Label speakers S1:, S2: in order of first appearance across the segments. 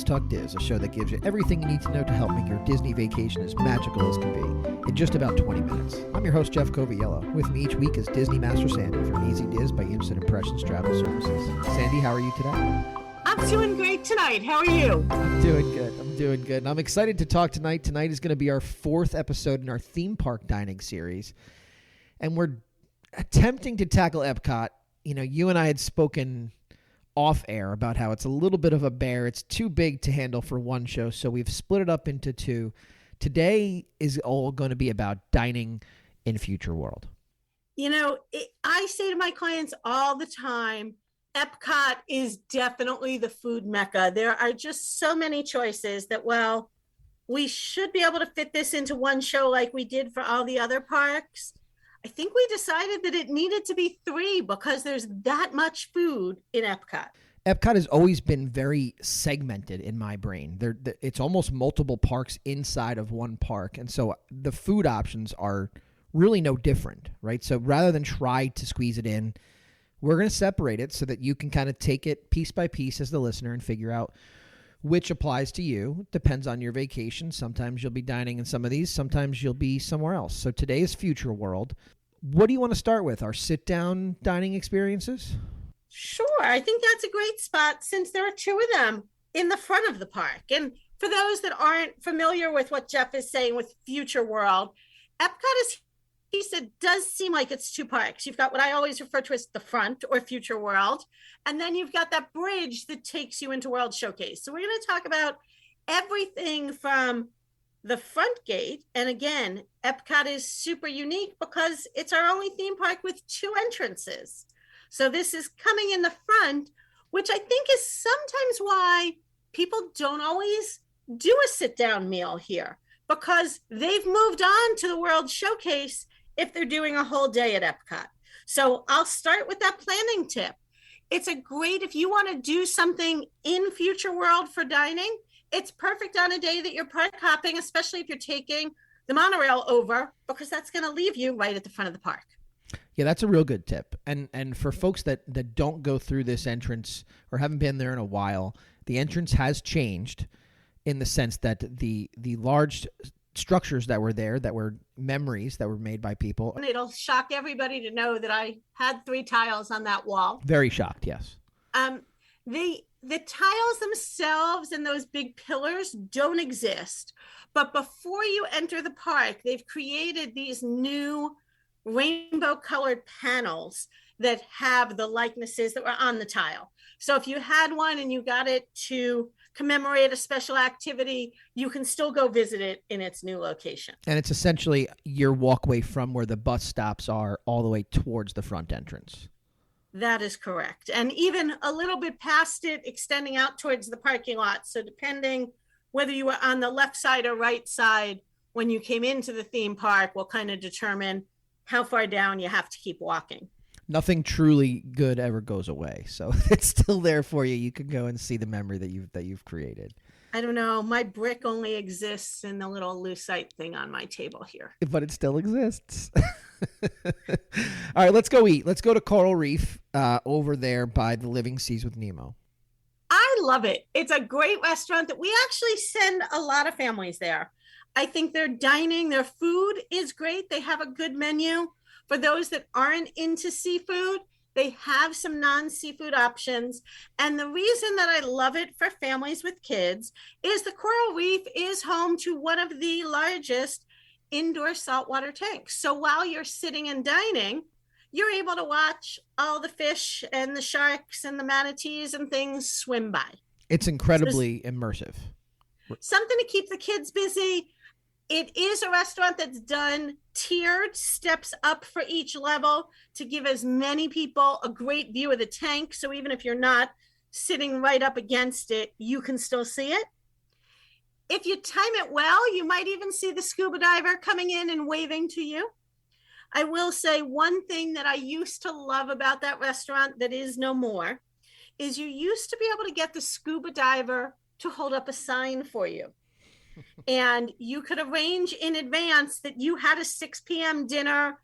S1: Talk Diz, a show that gives you everything you need to know to help make your Disney vacation as magical as can be in just about 20 minutes. I'm your host, Jeff Coviello. With me each week is Disney Master Sandy from Easy Diz by Instant Impressions Travel Services. Sandy, how are you today?
S2: I'm doing great tonight. How are you?
S1: I'm doing good. And I'm excited to talk tonight. Tonight is going to be our 4th episode in our theme park dining series. And we're attempting to tackle EPCOT. You know, you and I had spoken off air about how it's a little bit of a bear. It's too big to handle for one show, so we've split it up into 2. Today is all going to be about dining in Future World.
S2: You know, I say to my clients all the time, EPCOT is definitely the food mecca. There are just so many choices that, well, we should be able to fit this into one show like we did for all the other parks. I think we decided that it needed to be 3 because there's that much food in EPCOT.
S1: EPCOT has always been very segmented in my brain. It's almost multiple parks inside of one park. And so the food options are really no different, right? So rather than try to squeeze it in, we're going to separate it so that you can kind of take it piece by piece as the listener and figure out which applies to you. It depends on your vacation. Sometimes you'll be dining in some of these. Sometimes you'll be somewhere else. So today is Future World. What do you want to start with? Our sit-down dining experiences?
S2: Sure. I think that's a great spot since there are 2 of them in the front of the park. And for those that aren't familiar with what Jeff is saying with Future World, EPCOT is, he said, does seem like it's 2 parks. You've got what I always refer to as the front or Future World. And then you've got that bridge that takes you into World Showcase. So we're going to talk about everything from the front gate. And again, EPCOT is super unique because it's our only theme park with 2 entrances. So this is coming in the front, which I think is sometimes why people don't always do a sit-down meal here, because they've moved on to the World Showcase if they're doing a whole day at EPCOT. So I'll start with that planning tip. It's a great, if you want to do something in Future World for dining, it's perfect on a day that you're park hopping, especially if you're taking the monorail over, because that's going to leave you right at the front of the park.
S1: Yeah, that's a real good tip. And for folks that don't go through this entrance or haven't been there in a while, the entrance has changed in the sense that the large structures that were there, that were memories that were made by people.
S2: And it'll shock everybody to know that I had 3 tiles on that wall.
S1: Very shocked, yes.
S2: The tiles themselves and those big pillars don't exist. But before you enter the park, they've created these new rainbow colored panels that have the likenesses that were on the tile. So if you had one and you got it to commemorate a special activity, you can still go visit it in its new location.
S1: And it's essentially your walkway from where the bus stops are all the way towards the front entrance.
S2: That is correct. And even a little bit past it, extending out towards the parking lot. So depending whether you were on the left side or right side when you came into the theme park will kind of determine how far down you have to keep walking.
S1: Nothing truly good ever goes away. So it's still there for you. You can go and see the memory that you've created.
S2: I don't know. My brick only exists in the little lucite thing on my table here.
S1: But it still exists. All right, let's go eat. Let's go to Coral Reef over there by the Living Seas with Nemo.
S2: I love it. It's a great restaurant that we actually send a lot of families there. I think their dining, their food is great. They have a good menu. For those that aren't into seafood, they have some non-seafood options. And the reason that I love it for families with kids is the Coral Reef is home to one of the largest indoor saltwater tanks. So while you're sitting and dining, you're able to watch all the fish and the sharks and the manatees and things swim by.
S1: It's incredibly immersive.
S2: Something to keep the kids busy. It is a restaurant that's done tiered steps up for each level to give as many people a great view of the tank. So even if you're not sitting right up against it, you can still see it. If you time it well, you might even see the scuba diver coming in and waving to you. I will say one thing that I used to love about that restaurant that is no more is you used to be able to get the scuba diver to hold up a sign for you. And you could arrange in advance that you had a 6 p.m. dinner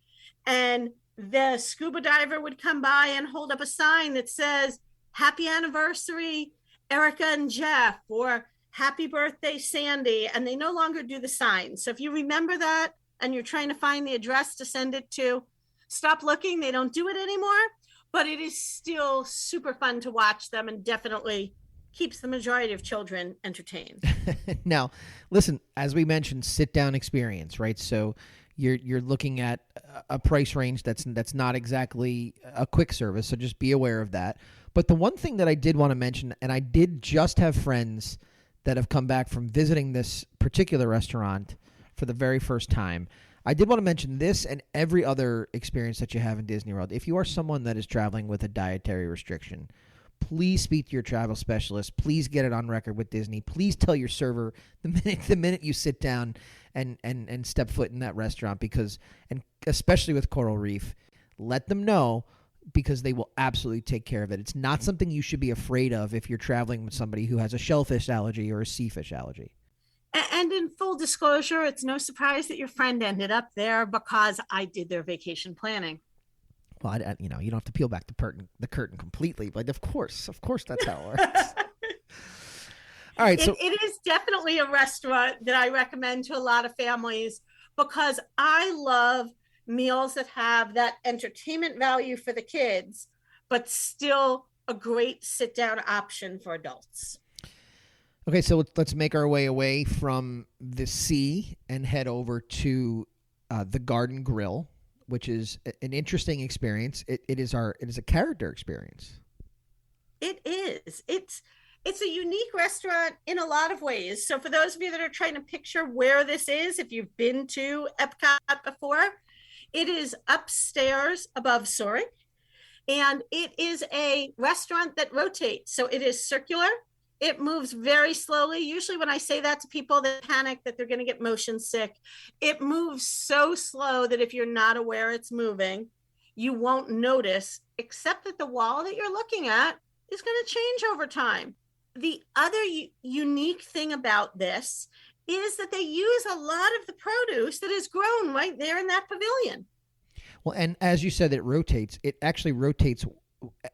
S2: and the scuba diver would come by and hold up a sign that says, "Happy anniversary, Erica and Jeff," or happy birthday, Sandy, and they no longer do the sign. So if you remember that and you're trying to find the address to send it to, stop looking. They don't do it anymore, but it is still super fun to watch them and definitely keeps the majority of children entertained.
S1: Now, listen, as we mentioned, sit down experience, right? So you're looking at a price range that's not exactly a quick service, so just be aware of that. But the one thing that I did want to mention, and I did just have friends that have come back from visiting this particular restaurant for the very first time. I did want to mention this and every other experience that you have in Disney World. If you are someone that is traveling with a dietary restriction, please speak to your travel specialist. Please get it on record with Disney. Please tell your server the minute you sit down and step foot in that restaurant, because, and especially with Coral Reef, let them know, because they will absolutely take care of it. It's not something you should be afraid of if you're traveling with somebody who has a shellfish allergy or a seafish allergy.
S2: And in full disclosure, it's no surprise that your friend ended up there because I did their vacation planning.
S1: Well, you don't have to peel back the curtain completely, but of course, that's how it works. All right, so
S2: it is definitely a restaurant that I recommend to a lot of families because I love meals that have that entertainment value for the kids, but still a great sit-down option for adults.
S1: Okay, so let's make our way away from the sea and head over to the Garden Grill, which is an interesting experience. It is a character experience.
S2: It is. It's a unique restaurant in a lot of ways. So for those of you that are trying to picture where this is, if you've been to EPCOT before, it is upstairs above Zurich, and it is a restaurant that rotates. So it is circular. It moves very slowly. Usually when I say that to people, they panic that they're going to get motion sick. It moves so slow that if you're not aware it's moving, you won't notice, except that the wall that you're looking at is going to change over time. The other unique thing about this is that they use a lot of the produce that is grown right there in that pavilion.
S1: Well, and as you said, it rotates. It actually rotates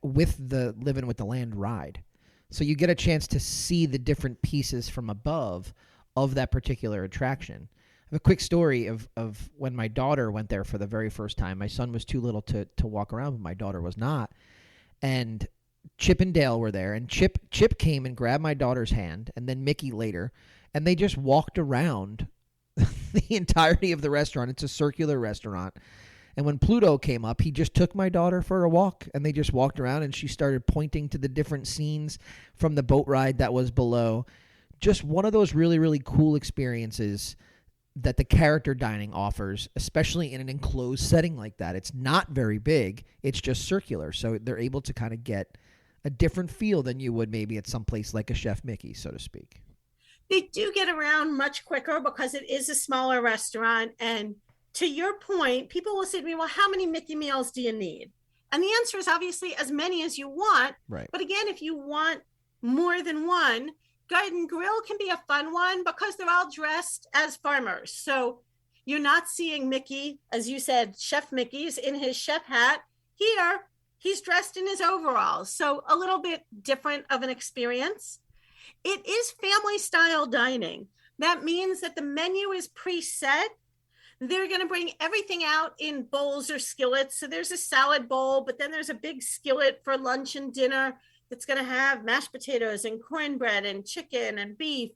S1: with the Living with the Land ride. So you get a chance to see the different pieces from above of that particular attraction. I have a quick story of when my daughter went there for the very first time. My son was too little to walk around, but my daughter was not. And Chip and Dale were there, and Chip came and grabbed my daughter's hand, and then Mickey later, and they just walked around the entirety of the restaurant. It's a circular restaurant. And when Pluto came up, he just took my daughter for a walk, and they just walked around, and she started pointing to the different scenes from the boat ride that was below. Just one of those really, really cool experiences that the character dining offers, especially in an enclosed setting like that. It's not very big. It's just circular. So they're able to kind of get a different feel than you would maybe at some place like a Chef Mickey, so to speak.
S2: They do get around much quicker because it is a smaller restaurant. And to your point, people will say to me, well, how many Mickey meals do you need? And the answer is obviously as many as you want.
S1: Right.
S2: But again, if you want more than one, Garden Grill can be a fun one because they're all dressed as farmers. So you're not seeing Mickey, as you said, Chef Mickey's in his chef hat. Here, he's dressed in his overalls. So a little bit different of an experience. It is family style dining. That means that the menu is preset. They're going to bring everything out in bowls or skillets. So there's a salad bowl, but then there's a big skillet for lunch and dinner that's going to have mashed potatoes and cornbread and chicken and beef.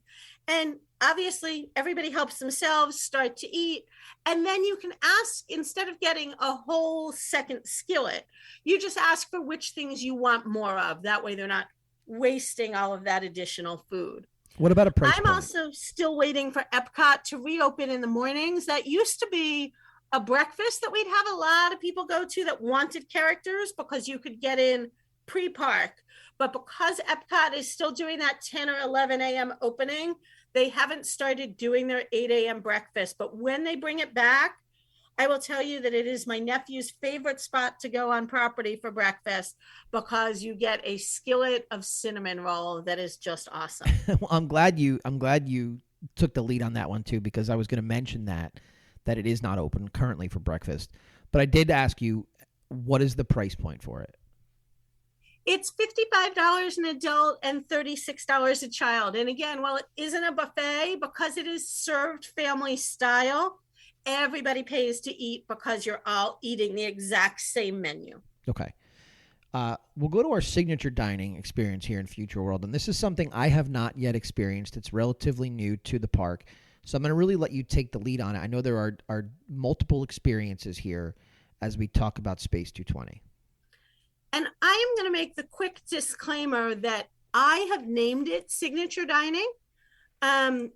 S2: And obviously, everybody helps themselves start to eat. And then you can ask, instead of getting a whole second skillet, you just ask for which things you want more of. That way, they're not wasting all of that additional food.
S1: What about a price
S2: I'm
S1: point?
S2: also still waiting for EPCOT to reopen in the mornings. That used to be a breakfast that we'd have a lot of people go to that wanted characters because you could get in pre-park. But because EPCOT is still doing that 10 or 11 a.m. opening, they haven't started doing their 8 a.m. breakfast. But when they bring it back, I will tell you that it is my nephew's favorite spot to go on property for breakfast because you get a skillet of cinnamon roll that is just awesome.
S1: Well, I'm glad you took the lead on that one too, because I was going to mention that it is not open currently for breakfast. But I did ask you, what is the price point for it?
S2: It's $55 an adult and $36 a child. And again, while it isn't a buffet, because it is served family style, everybody pays to eat because you're all eating the exact same menu.
S1: Okay. We'll go to our signature dining experience here in Future World, and this is something I have not yet experienced. It's relatively new to the park, so I'm going to really let you take the lead on it. I know there are multiple experiences here as we talk about Space 220.
S2: And I am going to make the quick disclaimer that I have named it signature dining. In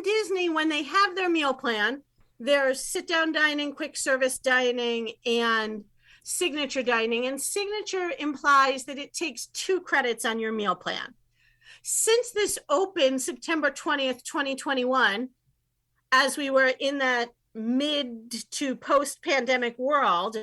S2: Disney, when they have their meal plan, there's sit-down dining, quick service dining, and signature dining. And signature implies that it takes 2 credits on your meal plan. Since this opened September 20th, 2021, as we were in that mid to post-pandemic world,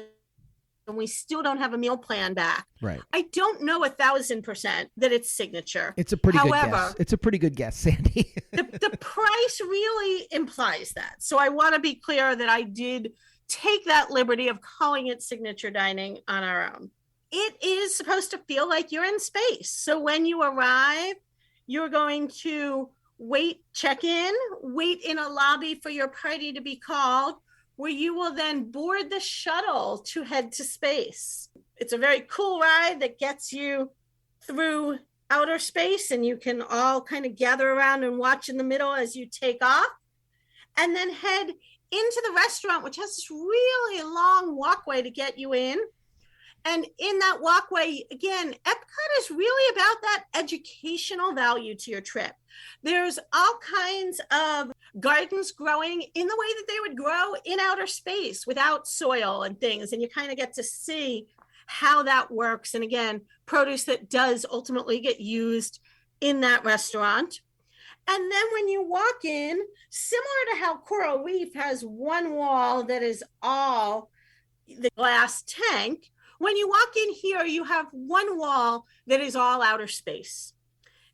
S2: and we still don't have a meal plan back.
S1: Right.
S2: I don't know 1,000% that it's signature.
S1: It's a pretty good guess. It's a pretty good guess, Sandy.
S2: the price really implies that. So I want to be clear that I did take that liberty of calling it signature dining on our own. It is supposed to feel like you're in space. So when you arrive, you're going to check in, wait in a lobby for your party to be called, where you will then board the shuttle to head to space. It's a very cool ride that gets you through outer space, and you can all kind of gather around and watch in the middle as you take off, and then head into the restaurant, which has this really long walkway to get you in. And in that walkway, again, EPCOT is really about that educational value to your trip. There's all kinds of gardens growing in the way that they would grow in outer space without soil and things. And you kind of get to see how that works. And again, produce that does ultimately get used in that restaurant. And then when you walk in, similar to how Coral Reef has one wall that is all the glass tank, when you walk in here, you have one wall that is all outer space.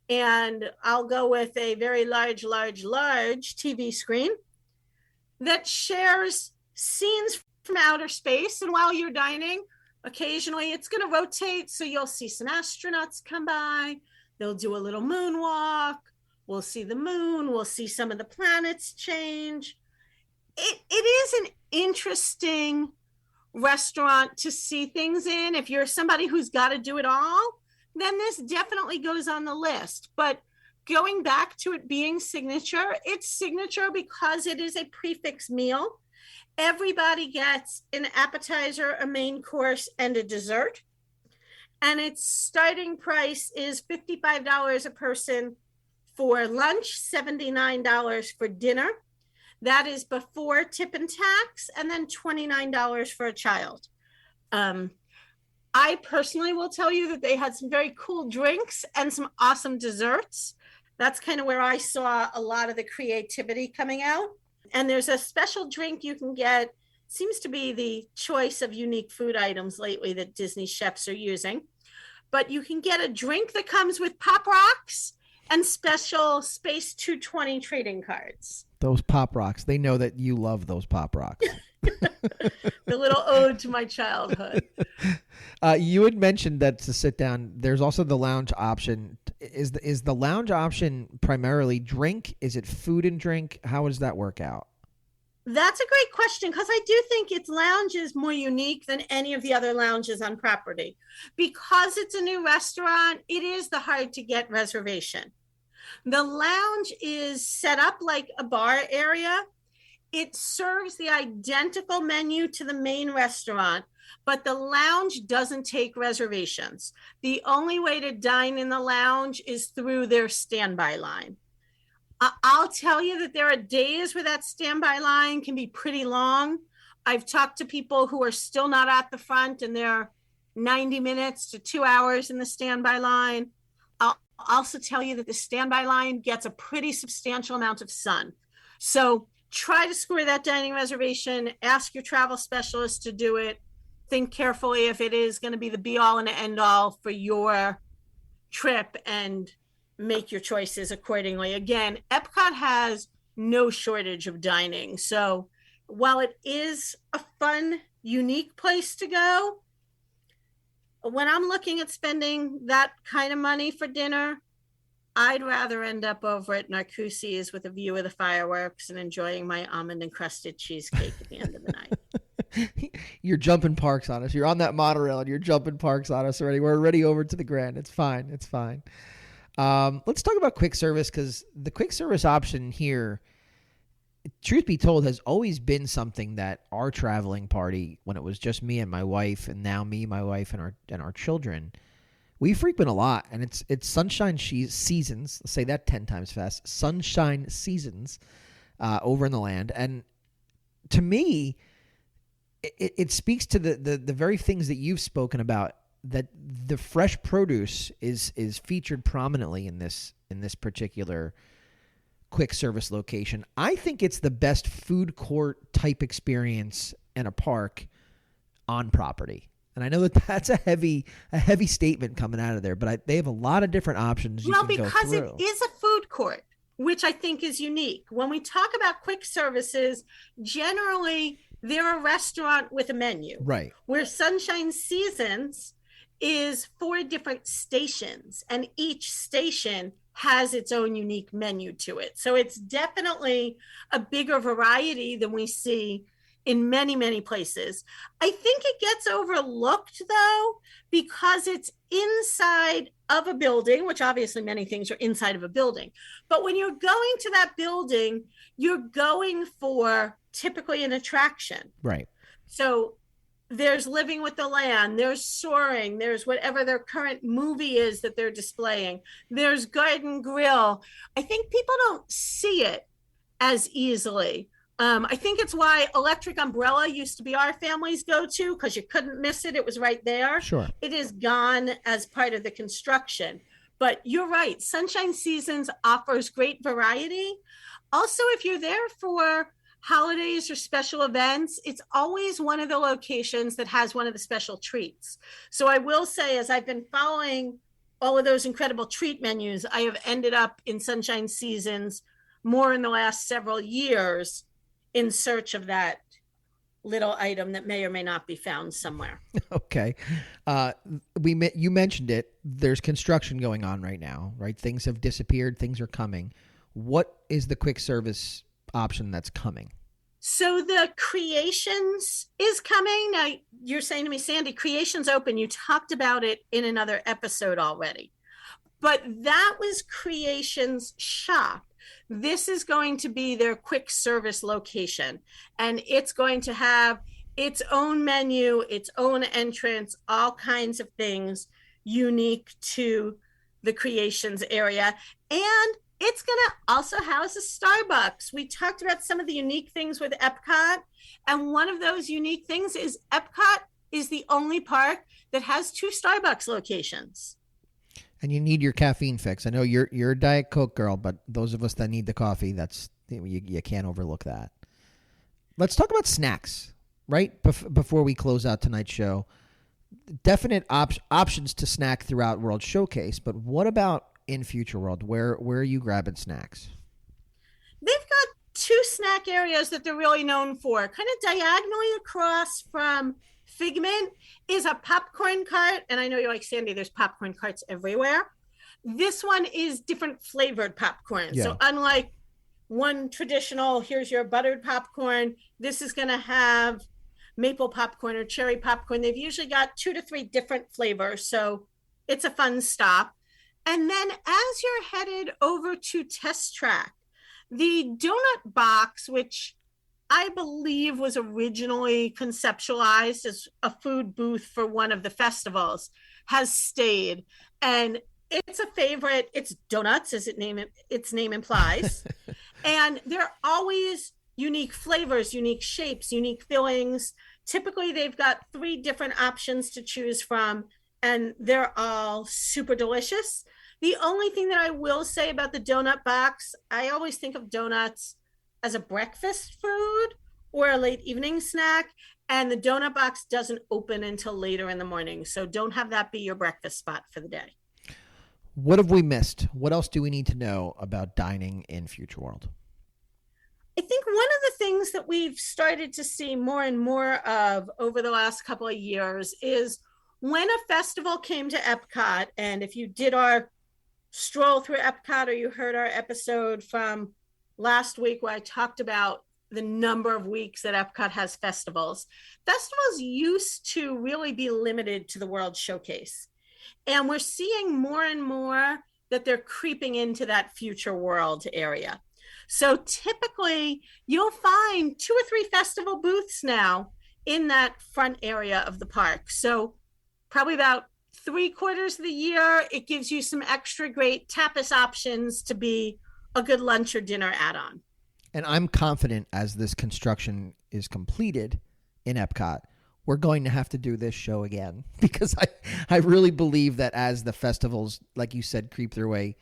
S2: And I'll go with a very large TV screen that shares scenes from outer space. And while you're dining, occasionally it's going to rotate. So you'll see some astronauts come by. They'll do a little moonwalk. We'll see the moon. We'll see some of the planets change. It is an interesting restaurant to see things in. If you're somebody who's got to do it all, then this definitely goes on the list. But going back to it being signature, it's signature because it is a prefix meal. Everybody gets an appetizer, a main course, and a dessert. And its starting price is $55 a person for lunch, $79 for dinner. That is before tip and tax, and then $29 for a child. I personally will tell you that they had some very cool drinks and some awesome desserts. That's kind of where I saw a lot of the creativity coming out. And there's a special drink you can get, seems to be the choice of unique food items lately that Disney chefs are using. But you can get a drink that comes with Pop Rocks and special Space 220 trading cards.
S1: Those Pop Rocks, they know that you love those Pop Rocks.
S2: The little ode to my childhood.
S1: You had mentioned that to sit down, there's also the lounge option. Is the lounge option primarily drink? Is it food and drink? How does that work out?
S2: That's a great question, because I do think its lounge is more unique than any of the other lounges on property. Because it's a new restaurant, it is the hard to get reservation. The lounge is set up like a bar area. It serves the identical menu to the main restaurant, but the lounge doesn't take reservations. The only way to dine in the lounge is through their standby line. I'll tell you that there are days where that standby line can be pretty long. I've talked to people who are still not at the front, and they're 90 minutes to 2 hours in the standby line. I'll also tell you that the standby line gets a pretty substantial amount of sun. So try to score that dining reservation. Ask your travel specialist to do it. Think carefully if it is going to be the be all and end all for your trip, and make your choices accordingly. Again, EPCOT has no shortage of dining. So while it is a fun, unique place to go, when I'm looking at spending that kind of money for dinner, I'd rather end up over at Narcoossee's with a view of the fireworks and enjoying my almond encrusted cheesecake at the end of the night.
S1: You're jumping parks on us. You're on that monorail and you're jumping parks on us already. We're already over to the Grand. It's fine. It's fine. Let's talk about quick service, because the quick service option here, truth be told, has always been something that our traveling party, when it was just me and my wife, and now me, my wife, and our children, we frequent a lot. And it's sunshine seasons. Let's say that 10 times fast. Sunshine seasons over in the land. And to me, it speaks to the very things that you've spoken about, that the fresh produce is featured prominently in this particular quick service location. I think it's the best food court type experience in a park on property. And I know that that's a heavy statement coming out of there, but they have a lot of different options.
S2: Well, because it is a food court, which I think is unique. When we talk about quick services, generally they're a restaurant with a menu.
S1: Right.
S2: Where Sunshine Seasons is 4 different stations, and each station has its own unique menu to it. So it's definitely a bigger variety than we see in many, many places. I think it gets overlooked, though, because it's inside of a building, which obviously many things are inside of a building. But when you're going to that building, you're going for typically an attraction.
S1: Right.
S2: So there's Living with the Land, there's Soaring, there's whatever their current movie is that they're displaying, there's Garden Grill. I think people don't see it as easily. I think it's why Electric Umbrella used to be our family's go-to, because you couldn't miss it. It was right there.
S1: Sure.
S2: It is gone as part of the construction. But you're right. Sunshine Seasons offers great variety. Also, if you're there for holidays or special events, it's always one of the locations that has one of the special treats. So I will say, as I've been following all of those incredible treat menus, I have ended up in Sunshine Seasons more in the last several years in search of that little item that may or may not be found somewhere.
S1: Okay. You mentioned it. There's construction going on right now, right? Things have disappeared. Things are coming. What is the quick service option that's coming?
S2: So the Creations is coming. Now, you're saying to me, Sandy, Creations open. You talked about it in another episode already. But that was Creations shop. This is going to be their quick service location, and it's going to have its own menu, its own entrance, all kinds of things unique to the Creations area. And it's going to also house a Starbucks. We talked about some of the unique things with EPCOT, and one of those unique things is EPCOT is the only park that has 2 Starbucks locations.
S1: And you need your caffeine fix. I know you're a Diet Coke girl, but those of us that need the coffee, that's you can't overlook that. Let's talk about snacks, right? Before we close out tonight's show, definite options to snack throughout World Showcase. But what about in Future World? Where are you grabbing snacks?
S2: They've got 2 snack areas that they're really known for. Kind of diagonally across from Figment is a popcorn cart, and I know you're like, Sandy, there's popcorn carts everywhere. This one is different flavored popcorn. Yeah. So unlike one traditional, here's your buttered popcorn, this is going to have maple popcorn or cherry popcorn. They've usually got 2 to 3 different flavors, so it's a fun stop. And then as you're headed over to Test Track, the donut box, which I believe was originally conceptualized as a food booth for one of the festivals, has stayed. And it's a favorite. It's donuts, as its name implies. And they're always unique flavors, unique shapes, unique fillings. Typically, they've got 3 different options to choose from, and they're all super delicious. The only thing that I will say about the donut box, I always think of donuts as a breakfast food or a late evening snack, and the donut box doesn't open until later in the morning. So don't have that be your breakfast spot for the day.
S1: What have we missed? What else do we need to know about dining in Future World?
S2: I think one of the things that we've started to see more and more of over the last couple of years is when a festival came to Epcot, and if you did our stroll through Epcot or you heard our episode from last week where I talked about the number of weeks that Epcot has festivals, festivals used to really be limited to the World Showcase. And we're seeing more and more that they're creeping into that future world area. So typically you'll find 2 or 3 festival booths now in that front area of the park. So probably about 3/4 of the year, it gives you some extra great tapas options to be a good lunch or dinner add-on.
S1: And I'm confident as this construction is completed in Epcot, we're going to have to do this show again because I really believe that as the festivals, like you said, creep their way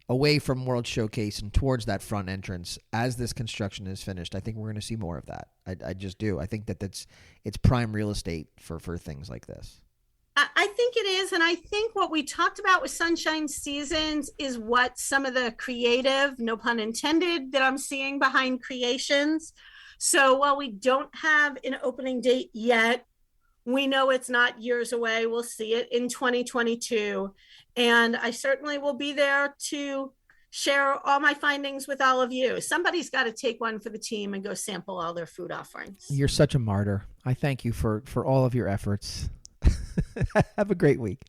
S1: away from World Showcase and towards that front entrance, as this construction is finished, I think we're going to see more of that. I just do. I think that it's prime real estate for things like this.
S2: I think it is. And I think what we talked about with Sunshine Seasons is what some of the creative, no pun intended, that I'm seeing behind creations. So while we don't have an opening date yet, we know it's not years away. We'll see it in 2022. And I certainly will be there to share all my findings with all of you. Somebody's got to take one for the team and go sample all their food offerings.
S1: You're such a martyr. I thank you for all of your efforts. Have a great week.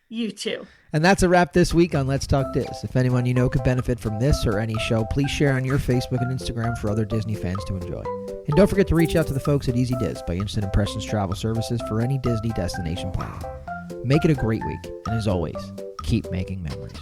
S2: You too.
S1: And that's a wrap this week on Let's Talk Diz. If anyone you know could benefit from this or any show, please share on your Facebook and Instagram for other Disney fans to enjoy. And don't forget to reach out to the folks at Easy Diz by Instant Impressions Travel Services for any Disney destination planning. Make it a great week, and as always, keep making memories.